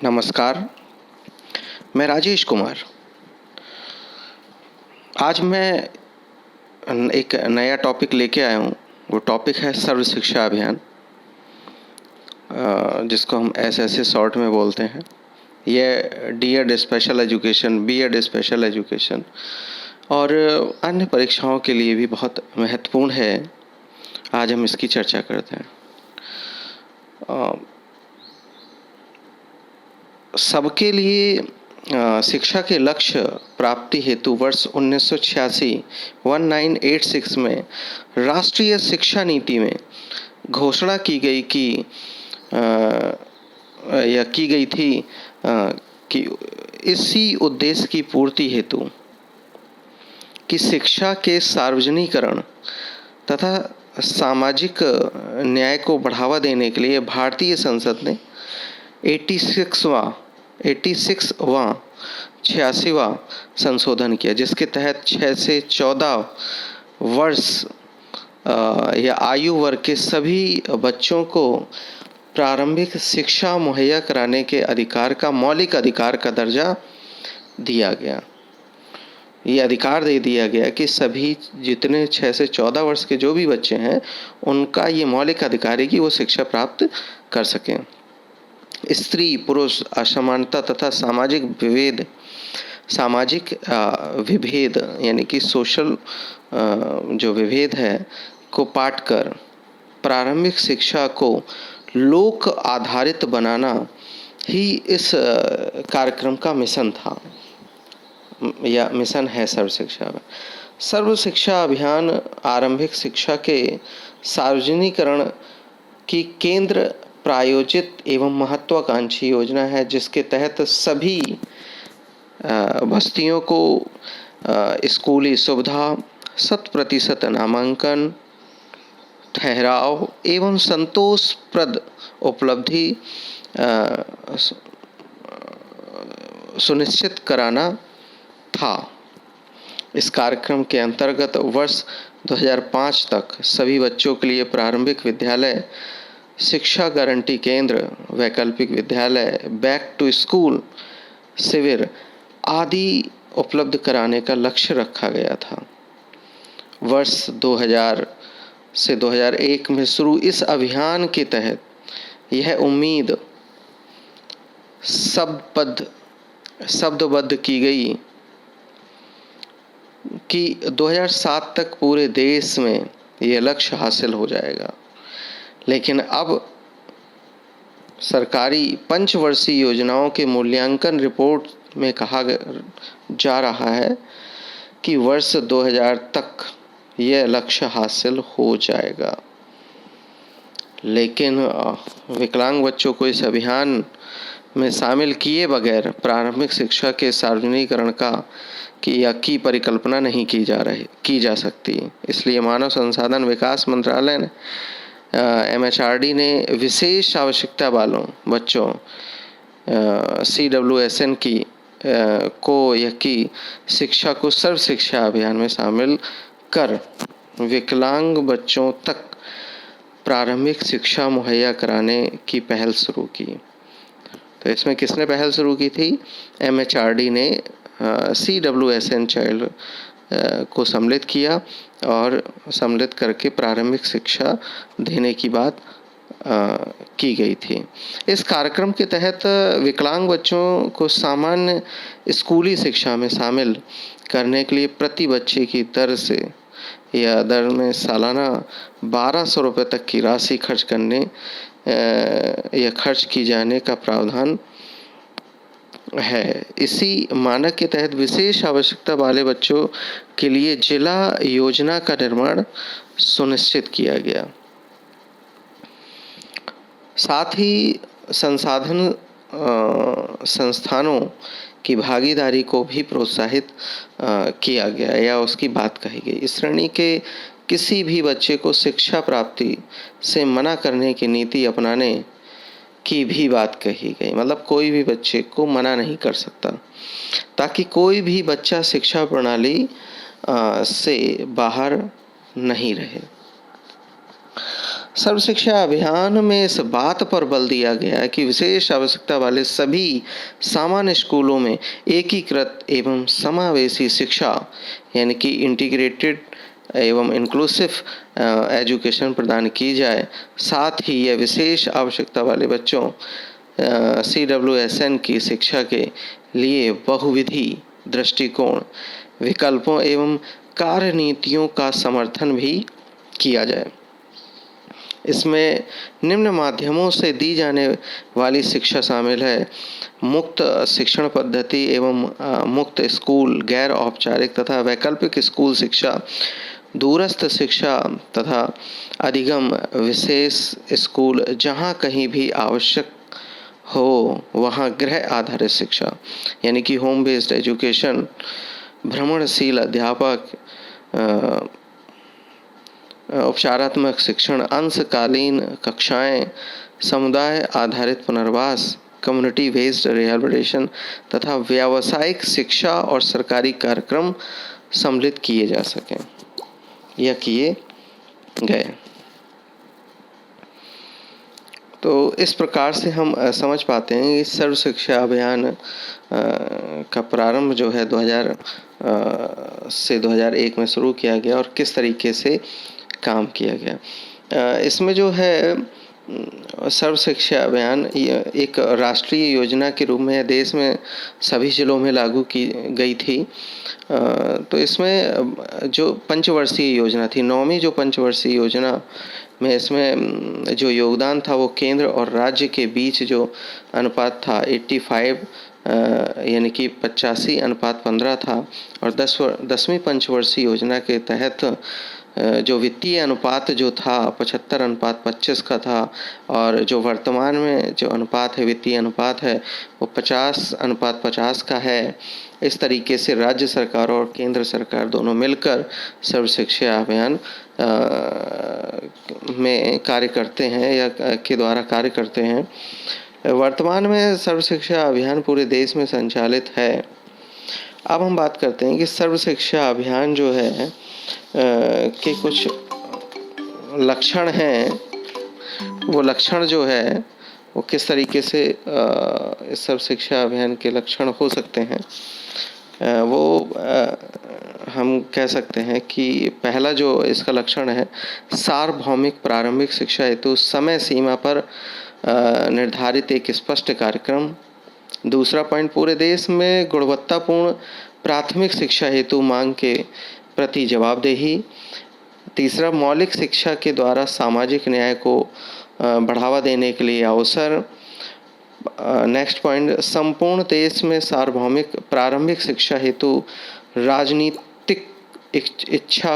नमस्कार, मैं राजेश कुमार। आज मैं एक नया टॉपिक लेके आया हूँ। वो टॉपिक है सर्व शिक्षा अभियान, जिसको हम एसएसए शॉर्ट में बोलते हैं। ये DEd special education, BEd special education और अन्य परीक्षाओं के लिए भी बहुत महत्वपूर्ण है। आज हम इसकी चर्चा करते हैं। सबके लिए शिक्षा के लक्ष्य प्राप्ति हेतु वर्ष 1986 में राष्ट्रीय शिक्षा नीति में घोषणा की गई थी कि इसी उद्देश्य की पूर्ति हेतु कि शिक्षा के सार्वजनिकरण तथा सामाजिक न्याय को बढ़ावा देने के लिए भारतीय संसद ने 86वां संशोधन किया, जिसके तहत 6 से 14 वर्ष या आयु वर्ग के सभी बच्चों को प्रारंभिक शिक्षा मुहैया कराने के अधिकार का मौलिक अधिकार का दर्जा दिया गया। ये अधिकार दे दिया गया कि सभी जितने 6 से 14 वर्ष के जो भी बच्चे हैं, उनका ये मौलिक अधिकार है कि वो शिक्षा प्राप्त कर सकें। स्त्री पुरुष असमानता तथा सामाजिक विभेद यानी कि सोशल जो विभेद है को पाट कर प्रारंभिक शिक्षा को लोक आधारित बनाना ही इस कार्यक्रम का मिशन था या मिशन है। सर्व शिक्षा अभियान आरंभिक शिक्षा के सार्वजनिकरण की केंद्र प्रायोजित एवं महत्वाकांक्षी योजना है, जिसके तहत सभी बस्तियों को स्कूली सुविधा, 100% नामांकन, ठहराव एवं संतोषप्रद उपलब्धि सुनिश्चित कराना था। इस कार्यक्रम के अंतर्गत वर्ष 2005 तक सभी बच्चों के लिए प्रारंभिक विद्यालय, शिक्षा गारंटी केंद्र, वैकल्पिक विद्यालय, बैक टू स्कूल शिविर आदि उपलब्ध कराने का लक्ष्य रखा गया था। वर्ष 2000 से 2001 में शुरू इस अभियान के तहत यह उम्मीद शब्दबद्ध की गई कि 2007 तक पूरे देश में यह लक्ष्य हासिल हो जाएगा। लेकिन अब सरकारी पंचवर्षीय योजनाओं के मूल्यांकन रिपोर्ट में कहा जा रहा है कि वर्ष 2000 तक यह लक्ष्य हासिल हो जाएगा। लेकिन विकलांग बच्चों को इस अभियान में शामिल किए बगैर प्रारंभिक शिक्षा के सार्वजनिकरण की परिकल्पना नहीं की जा सकती। इसलिए मानव संसाधन विकास मंत्रालय ने MHRD ने विशेष आवश्यकता वालों बच्चों CWSN की शिक्षा को सर्व शिक्षा अभियान में शामिल कर विकलांग बच्चों तक प्रारंभिक शिक्षा मुहैया कराने की पहल शुरू की। तो इसमें किसने पहल शुरू की थी? MHRD ने CWSN चाइल्ड को सम्मिलित किया और सम्मिलित करके प्रारंभिक शिक्षा देने की बात की गई थी। इस कार्यक्रम के तहत विकलांग बच्चों को सामान्य स्कूली शिक्षा में शामिल करने के लिए प्रति बच्चे की दर में सालाना 1200 रुपये तक की राशि खर्च की जाने का प्रावधान है। इसी मानक के तहत विशेष आवश्यकता वाले बच्चों के लिए जिला योजना का निर्माण सुनिश्चित किया गया। साथ ही संस्थानों की भागीदारी को भी प्रोत्साहित किया गया या उसकी बात कही गई। इस श्रेणी के किसी भी बच्चे को शिक्षा प्राप्ति से मना करने की नीति अपनाने की भी बात कही गई। मतलब कोई भी बच्चे को मना नहीं कर सकता, ताकि कोई भी बच्चा शिक्षा प्रणाली से बाहर नहीं रहे। सर्व शिक्षा अभियान में इस बात पर बल दिया गया है कि विशेष आवश्यकता वाले सभी सामान्य स्कूलों में एकीकृत एवं समावेशी शिक्षा यानी कि इंटीग्रेटेड एवं इंक्लूसिव एजुकेशन प्रदान की जाए। साथ ही यह विशेष आवश्यकता वाले बच्चों CWSN की शिक्षा के लिए बहुविधि दृष्टिकोण, विकल्पों एवं कार्यनीतियों का समर्थन भी किया जाए। इसमें निम्न माध्यमों से दी जाने वाली शिक्षा शामिल है: मुक्त शिक्षण पद्धति एवं मुक्त स्कूल, गैर औपचारिक तथा वैकल्पिक स्कूल शिक्षा, दूरस्थ शिक्षा तथा अधिगम विशेष स्कूल, जहाँ कहीं भी आवश्यक हो वहाँ गृह आधारित शिक्षा यानी कि होम बेस्ड एजुकेशन, भ्रमणशील अध्यापक, उपचारात्मक शिक्षण, अंशकालीन कक्षाएं, समुदाय आधारित पुनर्वास, कम्युनिटी बेस्ड रिहैबिलिटेशन तथा व्यावसायिक शिक्षा और सरकारी कार्यक्रम सम्मिलित किए जा सकें या किए गए। तो इस प्रकार से हम समझ पाते हैं कि सर्व शिक्षा अभियान का प्रारंभ जो है 2000 से 2001 में शुरू किया गया और किस तरीके से काम किया गया। इसमें जो है सर्व शिक्षा अभियान एक राष्ट्रीय योजना के रूप में देश में सभी जिलों में लागू की गई थी। तो इसमें जो पंचवर्षीय योजना थी, 9वीं जो पंचवर्षीय योजना में इसमें जो योगदान था वो केंद्र और राज्य के बीच जो अनुपात था 85 यानी कि 85:15 था। और 10वीं पंचवर्षीय योजना के तहत जो वित्तीय अनुपात जो था 75:25 का था और जो वर्तमान में जो अनुपात है, वित्तीय अनुपात है, वो 50:50 का है। इस तरीके से राज्य सरकार और केंद्र सरकार दोनों मिलकर सर्व शिक्षा अभियान में कार्य करते हैं या के द्वारा कार्य करते हैं। वर्तमान में सर्व शिक्षा अभियान पूरे देश में संचालित है। अब हम बात करते हैं कि सर्व शिक्षा अभियान जो है के कुछ लक्षण हैं। वो लक्षण जो है वो किस तरीके से इस सर्व शिक्षा अभियान के लक्षण हो सकते हैं, हम कह सकते हैं कि पहला जो इसका लक्षण है, सार्वभौमिक प्रारंभिक शिक्षा हेतु समय सीमा पर निर्धारित एक स्पष्ट कार्यक्रम। दूसरा पॉइंट, पूरे देश में गुणवत्तापूर्ण प्राथमिक शिक्षा हेतु मांग के प्रति जवाबदेही। तीसरा, मौलिक शिक्षा के द्वारा सामाजिक न्याय को बढ़ावा देने के लिए अवसर। नेक्स्ट पॉइंट, संपूर्ण देश में सार्वभौमिक प्रारंभिक शिक्षा हेतु राजनीतिक इच्छा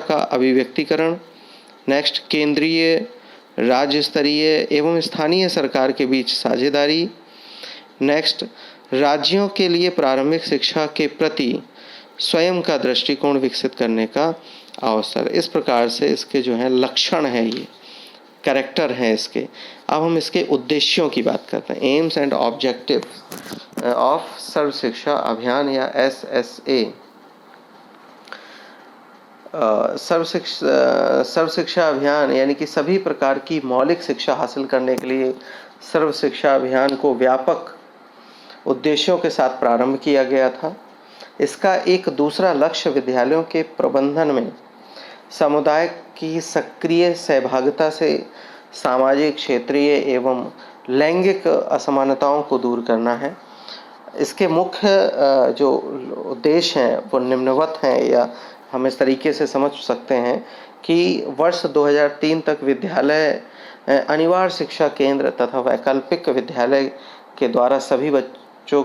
का अभिव्यक्तिकरण। नेक्स्ट, केंद्रीय, राज्य स्तरीय एवं स्थानीय सरकार के बीच साझेदारी। नेक्स्ट, राज्यों के लिए प्रारंभिक शिक्षा के प्रति स्वयं का दृष्टिकोण विकसित करने का अवसर। इस प्रकार से इसके जो है लक्षण है, ये कैरेक्टर हैं इसके। अब हम इसके उद्देश्यों की बात करते हैं। एम्स एंड ऑब्जेक्टिव ऑफ सर्व शिक्षा अभियान या SSA। सर्व शिक्षा अभियान यानी कि सभी प्रकार की मौलिक शिक्षा हासिल करने के लिए सर्व शिक्षा अभियान को व्यापक उद्देश्यों के साथ प्रारंभ किया गया था। इसका एक दूसरा लक्ष्य विद्यालयों के प्रबंधन में समुदाय की सक्रिय सहभागिता से सामाजिक, क्षेत्रीय एवं लैंगिक असमानताओं को दूर करना है। इसके मुख्य जो उद्देश्य हैं वो निम्नवत हैं, या हम इस तरीके से समझ सकते हैं कि वर्ष 2003 तक विद्यालय अनिवार्य शिक्षा केंद्र तथा वैकल्पिक विद्यालय के द्वारा सभी बच्चों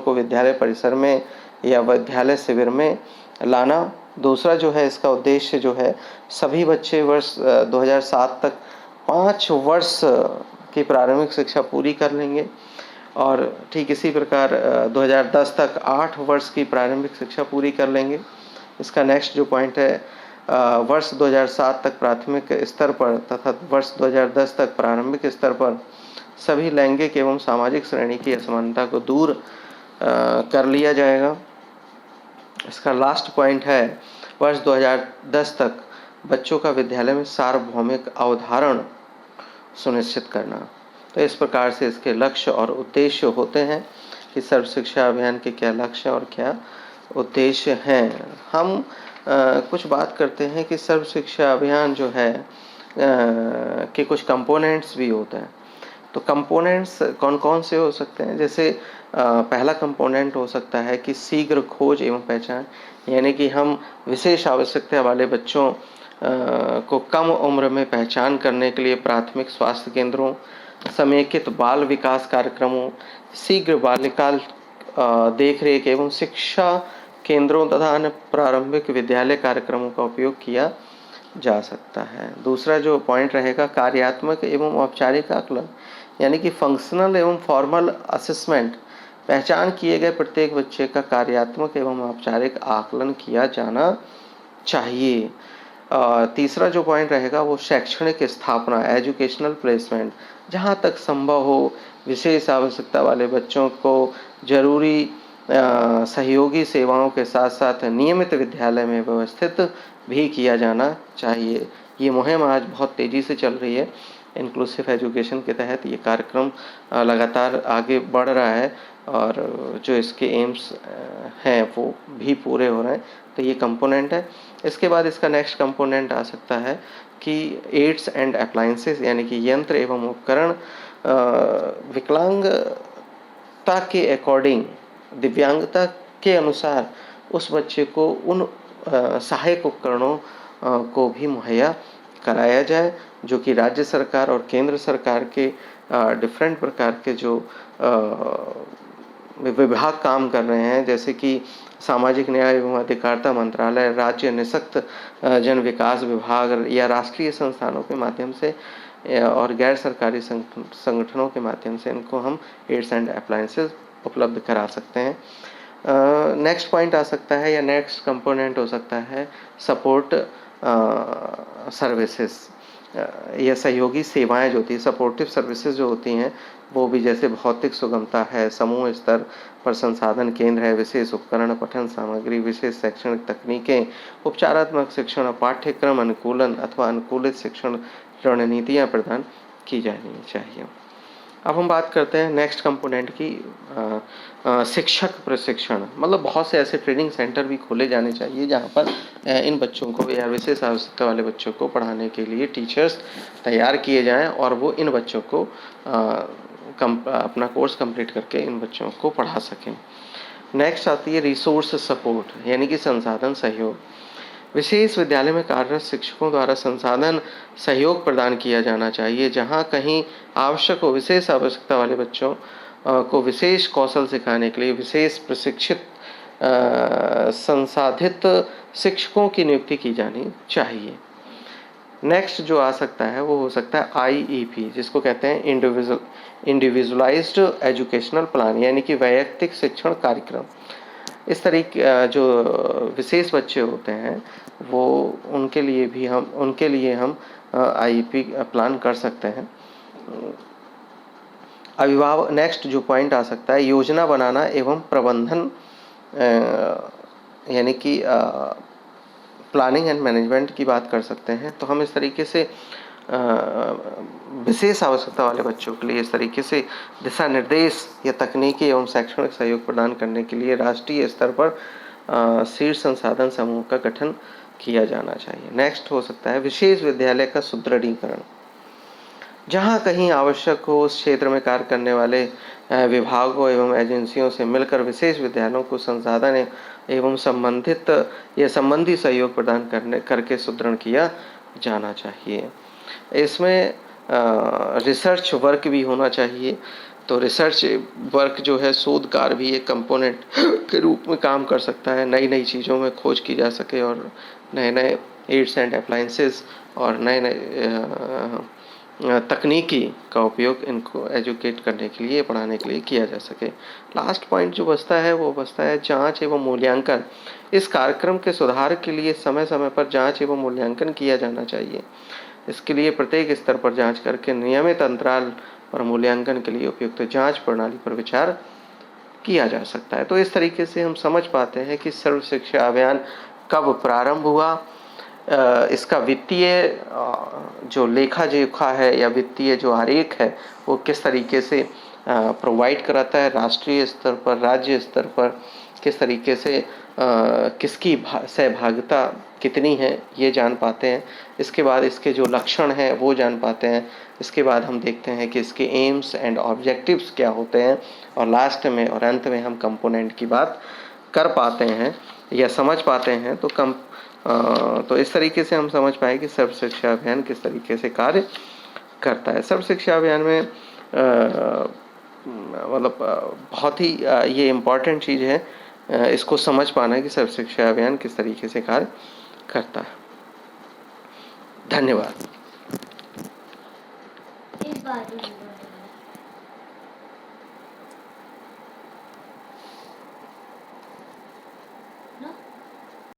को विद्यालय परिसर में या विद्यालय शिविर में लाना। दूसरा जो है इसका उद्देश्य जो है, सभी बच्चे वर्ष 2007 तक 5 वर्ष की प्रारंभिक शिक्षा पूरी कर लेंगे और ठीक इसी प्रकार 2010 तक 8 वर्ष की प्रारंभिक शिक्षा पूरी कर लेंगे। इसका नेक्स्ट जो पॉइंट है, वर्ष 2007 तक प्राथमिक स्तर पर तथा वर्ष 2010 तक प्रारंभिक स्तर पर सभी लैंगिक एवं सामाजिक श्रेणी की असमानता को दूर कर लिया जाएगा। इसका लास्ट पॉइंट है, वर्ष 2010 तक बच्चों का विद्यालय में सार्वभौमिक अवधारण सुनिश्चित करना। तो इस प्रकार से इसके लक्ष्य और उद्देश्य होते हैं कि सर्व शिक्षा अभियान के क्या लक्ष्य और क्या उद्देश्य हैं। हम कुछ बात करते हैं कि सर्व शिक्षा अभियान जो है के कुछ कंपोनेंट्स भी होते हैं। तो कंपोनेंट्स कौन कौन से हो सकते हैं? जैसे पहला कंपोनेंट हो सकता है कि शीघ्र खोज एवं पहचान, यानी कि हम विशेष आवश्यकता वाले बच्चों को कम उम्र में पहचान करने के लिए प्राथमिक स्वास्थ्य केंद्रों, समेकित बाल विकास कार्यक्रमों, शीघ्र बाल्यकाल देखरेख एवं शिक्षा केंद्रों तथा अन्य प्रारंभिक विद्यालय कार्यक्रमों का उपयोग किया जा सकता है। दूसरा जो पॉइंट रहेगा, कार्यात्मक एवं औपचारिक आकलन, यानी कि फंक्शनल एवं फॉर्मल असेसमेंट। पहचान किए गए प्रत्येक बच्चे का कार्यात्मक एवं औपचारिक आकलन किया जाना चाहिए। तीसरा जो पॉइंट रहेगा वो शैक्षणिक स्थापना, एजुकेशनल प्लेसमेंट। जहाँ तक संभव हो विशेष आवश्यकता वाले बच्चों को जरूरी सहयोगी सेवाओं के साथ साथ नियमित विद्यालय में व्यवस्थित भी किया जाना चाहिए। ये मुहिम आज बहुत तेज़ी से चल रही है। इंक्लूसिव एजुकेशन के तहत ये कार्यक्रम लगातार आगे बढ़ रहा है और जो इसके एम्स हैं वो भी पूरे हो रहे हैं। तो ये कंपोनेंट है। इसके बाद इसका नेक्स्ट कंपोनेंट आ सकता है कि एड्स एंड अप्लायंसेस, यानी कि यंत्र एवं उपकरण। विकलांगता के अकॉर्डिंग, दिव्यांगता के अनुसार उस बच्चे को उन सहायक उपकरणों को भी मुहैया कराया जाए जो कि राज्य सरकार और केंद्र सरकार के डिफरेंट प्रकार के जो विभाग काम कर रहे हैं, जैसे कि सामाजिक न्याय एवं अधिकारिता मंत्रालय, राज्य निःशक्त जन विकास विभाग या राष्ट्रीय संस्थानों के माध्यम से और गैर सरकारी संगठनों के माध्यम से इनको हम एड्स एंड अप्लायंसेस उपलब्ध करा सकते हैं। नेक्स्ट पॉइंट आ सकता है या नेक्स्ट कंपोनेंट हो सकता है सपोर्ट सर्विसेज या सहयोगी सेवाएं जो होती हैं, सपोर्टिव सर्विसेज जो होती हैं वो भी, जैसे भौतिक सुगमता है, समूह स्तर पर संसाधन केंद्र है, विशेष उपकरण, पठन सामग्री, विशेष शैक्षणिक तकनीकें, उपचारात्मक शिक्षण, पाठ्यक्रम अनुकूलन अथवा अनुकूलित शिक्षण रणनीतियाँ प्रदान की जानी चाहिए। अब हम बात करते हैं नेक्स्ट कंपोनेंट की, शिक्षक प्रशिक्षण। मतलब बहुत से ऐसे ट्रेनिंग सेंटर भी खोले जाने चाहिए जहाँ पर इन बच्चों को या विशेष आवश्यकता वाले बच्चों को पढ़ाने के लिए टीचर्स तैयार किए जाएं और वो इन बच्चों को अपना कोर्स कंप्लीट करके इन बच्चों को पढ़ा सकें। नेक्स्ट आती है रिसोर्स सपोर्ट, यानी कि संसाधन सहयोग। विशेष विद्यालय में कार्यरत शिक्षकों द्वारा संसाधन सहयोग प्रदान किया जाना चाहिए। जहाँ कहीं आवश्यक हो, विशेष आवश्यकता वाले बच्चों को विशेष कौशल सिखाने के लिए विशेष प्रशिक्षित संसाधित शिक्षकों की नियुक्ति की जानी चाहिए। नेक्स्ट जो आ सकता है वो हो सकता है IEP, जिसको कहते हैं इंडिविजुअलाइज्ड एजुकेशनल प्लान, यानी कि वैयक्तिक शिक्षण कार्यक्रम। इस तरीके जो विशेष बच्चे होते हैं वो उनके लिए हम IEP प्लान कर सकते हैं। अभिभावक, नेक्स्ट जो पॉइंट आ सकता है योजना बनाना एवं प्रबंधन, यानी कि प्लानिंग एंड मैनेजमेंट की बात कर सकते हैं। तो हम इस तरीके से विशेष आवश्यकता वाले बच्चों के लिए इस तरीके से दिशा निर्देश या तकनीकी एवं शैक्षणिक सहयोग प्रदान करने के लिए राष्ट्रीय स्तर पर शीर्ष संसाधन समूह का गठन किया जाना चाहिए। नेक्स्ट हो सकता है विशेष विद्यालय का सुदृढ़ीकरण। जहाँ कहीं आवश्यक हो उस क्षेत्र में कार्य करने वाले विभागों एवं एजेंसियों से मिलकर विशेष विद्यालयों को संसाधन एवं संबंधी सहयोग प्रदान करके सुदृढ़ किया जाना चाहिए। इसमें रिसर्च वर्क भी होना चाहिए। तो रिसर्च वर्क जो है, शोध कार्य भी एक कंपोनेंट के रूप में काम कर सकता है। नई नई चीज़ों में खोज की जा सके और नए नए एड्स एंड अप्लायंसेस और नए नए तकनीकी का उपयोग इनको एजुकेट करने के लिए, पढ़ाने के लिए किया जा सके। लास्ट पॉइंट जो बचता है वो बचता है जांच एवं मूल्यांकन। इस कार्यक्रम के सुधार के लिए समय समय पर जांच एवं मूल्यांकन किया जाना चाहिए। इसके लिए प्रत्येक स्तर पर जांच करके नियमित अंतराल पर मूल्यांकन के लिए उपयुक्त जांच प्रणाली पर विचार किया जा सकता है। तो इस तरीके से हम समझ पाते हैं कि सर्व शिक्षा अभियान कब प्रारंभ हुआ, इसका वित्तीय जो लेखा जोखा है या वित्तीय जो आरेख है वो किस तरीके से प्रोवाइड कराता है, राष्ट्रीय स्तर पर, राज्य स्तर पर किस तरीके से किसकी सहभागिता कितनी है ये जान पाते हैं। इसके बाद इसके जो लक्षण हैं वो जान पाते हैं। इसके बाद हम देखते हैं कि इसके एम्स एंड ऑब्जेक्टिव्स क्या होते हैं, और लास्ट में और अंत में हम कंपोनेंट की बात कर पाते हैं या समझ पाते हैं। तो इस तरीके से हम समझ पाए कि सर्व शिक्षा अभियान किस तरीके से कार्य करता है। सर्व शिक्षा अभियान में मतलब बहुत ही ये इम्पॉर्टेंट चीज़ है इसको समझ पाना कि सर्व शिक्षा अभियान किस तरीके से कार्य करता है। धन्यवाद।